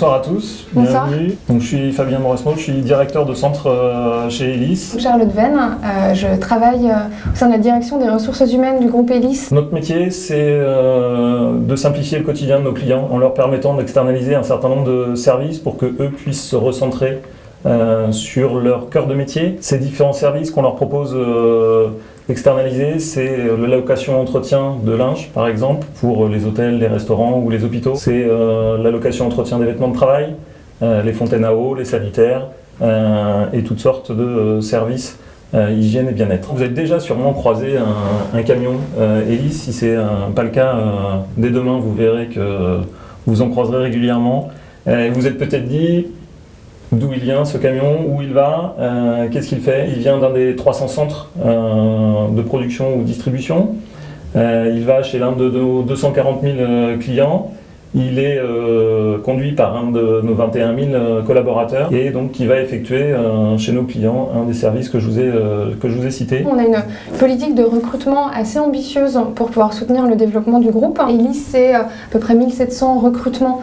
Bonsoir à tous, Bonsoir. bienvenue. Donc, je suis Fabien Mauresmo, je suis directeur de centre chez Elis. Charlotte Venn, je travaille au sein de la direction des ressources humaines du groupe Elis. Notre métier, c'est de simplifier le quotidien de nos clients en leur permettant d'externaliser un certain nombre de services pour qu'eux puissent se recentrer sur leur cœur de métier. Ces différents services qu'on leur propose externaliser, c'est la location entretien de linge, par exemple, pour les hôtels, les restaurants ou les hôpitaux. C'est la location entretien des vêtements de travail, les fontaines à eau, les sanitaires et toutes sortes de services hygiène et bien-être. Vous avez déjà sûrement croisé un camion Elis. Si ce n'est pas le cas, dès demain, vous verrez que vous en croiserez régulièrement. Vous êtes peut-être dit d'où il vient ce camion, où il va, qu'est-ce qu'il fait. Il vient d'un des 300 centres de production ou distribution. Il va chez l'un de nos 240 000 clients. Il est conduit par un de nos 21 000 collaborateurs et donc qui va effectuer chez nos clients un des services que je vous ai cités. On a une politique de recrutement assez ambitieuse pour pouvoir soutenir le développement du groupe. Elis, c'est à peu près 1700 recrutements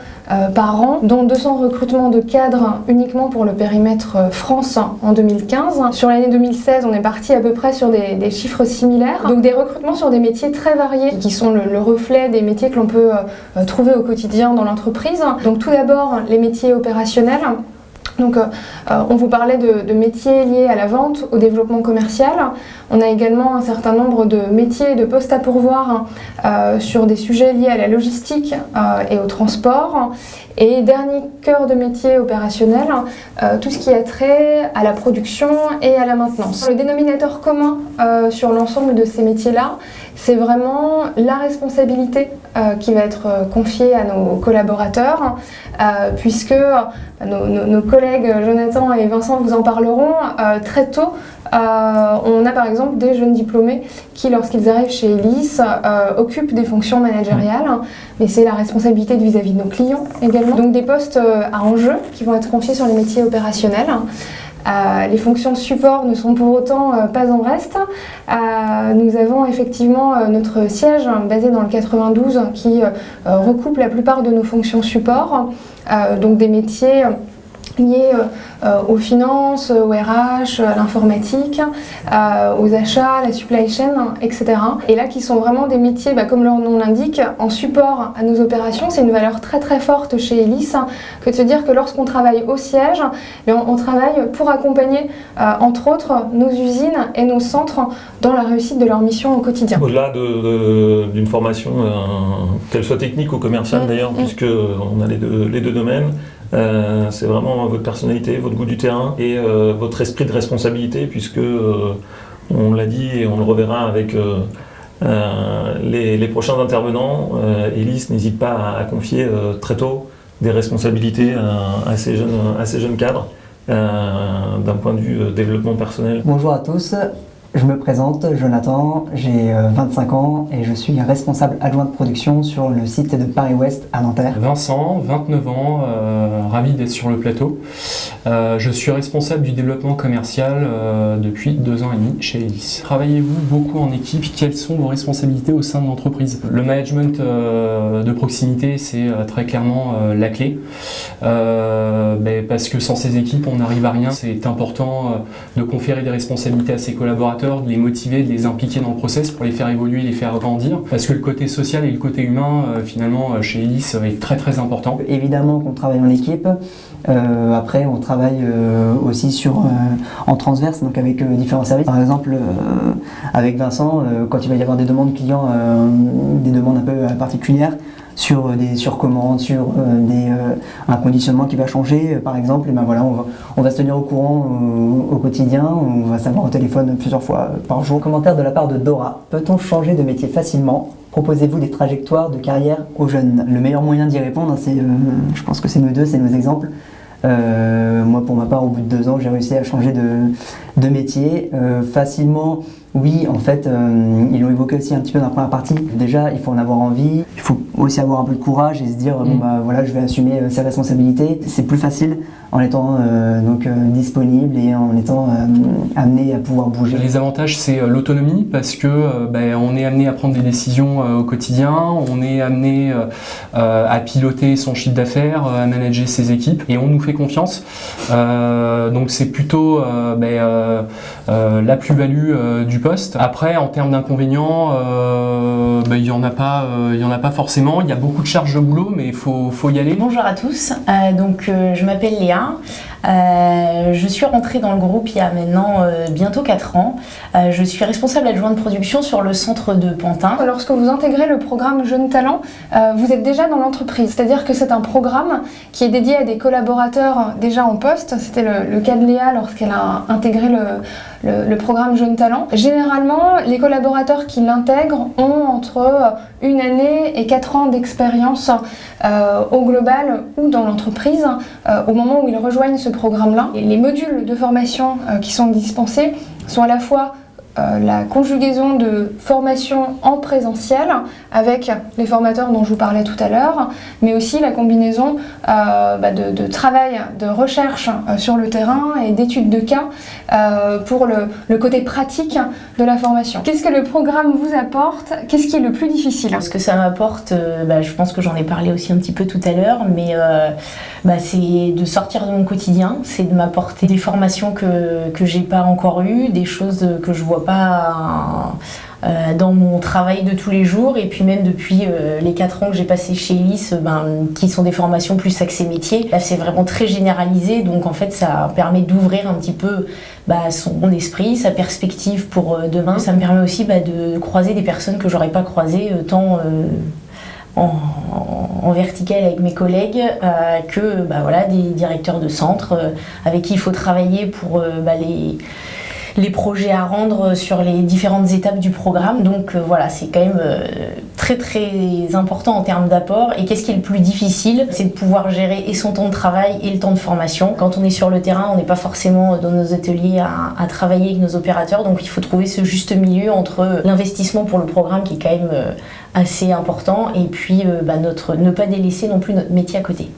par an, dont 200 recrutements de cadres uniquement pour le périmètre France en 2015. Sur l'année 2016, on est parti à peu près sur des chiffres similaires. Donc des recrutements sur des métiers très variés qui sont le reflet des métiers que l'on peut trouver au quotidien dans l'entreprise. Donc tout d'abord, les métiers opérationnels. Donc, on vous parlait de métiers liés à la vente, au développement commercial. On a également un certain nombre de métiers et de postes à pourvoir sur des sujets liés à la logistique et au transport. Et dernier cœur de métier opérationnel, tout ce qui a trait à la production et à la maintenance. Le dénominateur commun sur l'ensemble de ces métiers-là, c'est vraiment la responsabilité qui va être confiée à nos collaborateurs, puisque nos collègues Jonathan et Vincent vous en parleront très tôt. On a par exemple des jeunes diplômés qui, lorsqu'ils arrivent chez Elis, occupent des fonctions managériales, mais c'est la responsabilité vis-à-vis de nos clients également. Donc des postes à enjeu qui vont être confiés sur les métiers opérationnels. Les fonctions de support ne sont pour autant pas en reste. Nous avons effectivement notre siège basé dans le 92 qui recoupe la plupart de nos fonctions support, donc des métiers liés aux finances, au RH, à l'informatique, aux achats, à la supply chain, etc. Et là, qui sont vraiment des métiers, comme leur nom l'indique, en support à nos opérations. C'est une valeur très très forte chez Elis que de se dire que lorsqu'on travaille au siège, on travaille pour accompagner, entre autres, nos usines et nos centres dans la réussite de leur mission au quotidien. Au-delà d'une formation, qu'elle soit technique ou commerciale d'ailleurs, puisqu'on a les deux domaines, c'est vraiment votre personnalité, votre goût du terrain et votre esprit de responsabilité, puisque on l'a dit et on le reverra avec les prochains intervenants. Elis n'hésite pas à confier très tôt des responsabilités à ces jeunes cadres d'un point de vue développement personnel. Bonjour à tous. Je me présente, Jonathan, j'ai 25 ans et je suis responsable adjoint de production sur le site de Paris-Ouest à Nanterre. Vincent, 29 ans, ravi d'être sur le plateau. Je suis responsable du développement commercial depuis 2 ans et demi chez Elis. Travaillez-vous beaucoup en équipe? Quelles sont vos responsabilités au sein de l'entreprise? Le management de proximité, c'est très clairement la clé. Parce que sans ces équipes, on n'arrive à rien. C'est important de conférer des responsabilités à ses collaborateurs, de les motiver, de les impliquer dans le process pour les faire évoluer, les faire grandir. Parce que le côté social et le côté humain, finalement, chez Elis est très très important. Évidemment qu'on travaille en équipe. Après, on travaille aussi en transverse, donc avec différents services. Par exemple, avec Vincent, quand il va y avoir des demandes clients, des demandes un peu particulières, sur des surcommandes, sur un conditionnement qui va changer, par exemple, et voilà, on va se tenir au courant au quotidien, on va savoir au téléphone plusieurs fois par jour. Commentaire de la part de Dora. Peut-on changer de métier facilement? Proposez-vous des trajectoires de carrière aux jeunes? Le meilleur moyen d'y répondre, je pense que c'est nous deux, c'est nos exemples. Moi, pour ma part, au bout de 2 ans, j'ai réussi à changer de métier. Facilement, oui, en fait, ils l'ont évoqué aussi un petit peu dans la première partie. Déjà, il faut en avoir envie, il faut aussi avoir un peu de courage et se dire, bon bah voilà, je vais assumer ses responsabilités. C'est plus facile en étant disponible et en étant amené à pouvoir bouger. Les avantages, c'est l'autonomie parce que on est amené à prendre des décisions au quotidien, on est amené à piloter son chiffre d'affaires, à manager ses équipes et on nous fait confiance. Donc c'est plutôt la plus-value du poste. Après, en termes d'inconvénients, il y en a pas forcément. Il y a beaucoup de charges de boulot, mais il faut y aller. Bonjour à tous. Je m'appelle Léa. Je suis rentrée dans le groupe il y a maintenant bientôt 4 ans. Je suis responsable adjointe de production sur le centre de Pantin. Lorsque vous intégrez le programme Jeunes Talents, vous êtes déjà dans l'entreprise. C'est-à-dire que c'est un programme qui est dédié à des collaborateurs déjà en poste. C'était le cas de Léa lorsqu'elle a intégré le programme Jeunes Talents. Généralement, les collaborateurs qui l'intègrent ont entre 1 année et 4 ans d'expérience au global ou dans l'entreprise au moment où ils rejoignent ce programme-là. Et les modules de formation qui sont dispensés sont à la fois la conjugaison de formation en présentiel avec les formateurs dont je vous parlais tout à l'heure, mais aussi la combinaison de travail, de recherche sur le terrain et d'études de cas pour le côté pratique de la formation. Qu'est-ce que le programme vous apporte? Qu'est-ce qui est le plus difficile? Ce que ça m'apporte, je pense que j'en ai parlé aussi un petit peu tout à l'heure, mais c'est de sortir de mon quotidien, c'est de m'apporter des formations que j'ai pas encore eues, des choses que je vois pas dans mon travail de tous les jours, et puis même depuis les 4 ans que j'ai passé chez Elis, qui sont des formations plus axées métier, là c'est vraiment très généralisé, donc en fait ça permet d'ouvrir un petit peu son esprit, sa perspective pour demain. Ça me permet aussi de croiser des personnes que j'aurais pas croisées tant en vertical avec mes collègues que des directeurs de centre avec qui il faut travailler pour les projets à rendre sur les différentes étapes du programme. Donc c'est quand même très très important en termes d'apport. Et qu'est-ce qui est le plus difficile? C'est de pouvoir gérer et son temps de travail et le temps de formation. Quand on est sur le terrain, on n'est pas forcément dans nos ateliers à travailler avec nos opérateurs, donc il faut trouver ce juste milieu entre l'investissement pour le programme qui est quand même assez important et puis ne pas délaisser non plus notre métier à côté.